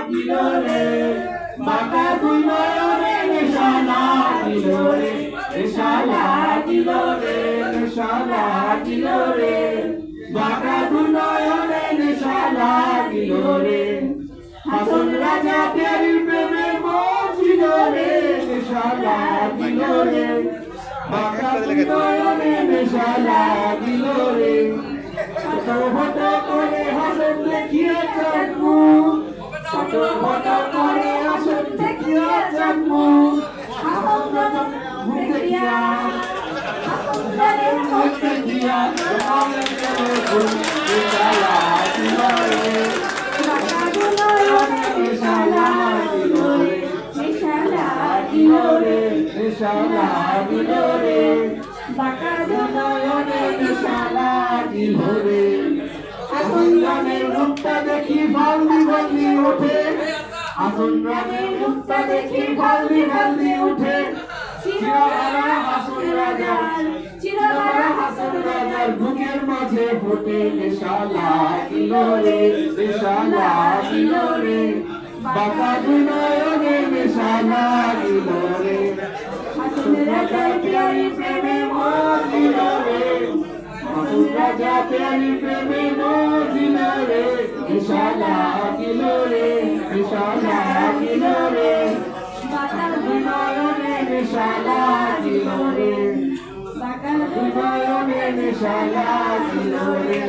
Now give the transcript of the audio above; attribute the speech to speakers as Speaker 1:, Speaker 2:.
Speaker 1: দিল রে বাঁকা দুই নয়নে নেশা লাগিল রে নেশা লাগিল রে নেশা লাগিল রে বাঁকা দুই নয়নে নেশা লাগিল রে হাসন রাজা প্যারির প্রেমে মজিল রে নেশা লাগিল রে বাঁকা দুই নয়নে নেশা লাগিল রে ছোট হত করে হাসন দেখিয়ে চাঁদমু ছোট হত করে হাসন দেখিয়ে চাঁদমু হাসন রাজা মুখে দিয়া হাসন রাজা মুখে দিয়া তোমার চলে নেশা লাগিল রে বাঁকা দুই নয়নে নেশা লাগিল রে নেশা লাগিল রে নেশা লাগিল রে বাঁকা দুই নয়নে নেশা লাগিল রে হাসন রামের রূপটা দেখি ভাল্লি ভাল্লি ওঠে হাসন রামের রূপটা দেখি ভাল্লি ভাল্লি ওঠে চিরহারা হাসন রাজার চিরহারা হাসন রাজার বুকের মাঝে ফোটে নেশা লাগিল রে নেশা লাগিল রে বাঁকা দুই নয়নে নেশা লাগিল রে হাসন রাজার প্যারি প্রেমে মজিল রে হাসন রাজা প্যারি প্রেমে মজিল রে নেশা লাগিল রে নেশা লাগিল রে বাঁকা দুই নয়নে নেশা লাগিল রে বাঁকা দুই নয়নে নেশা লাগিল রে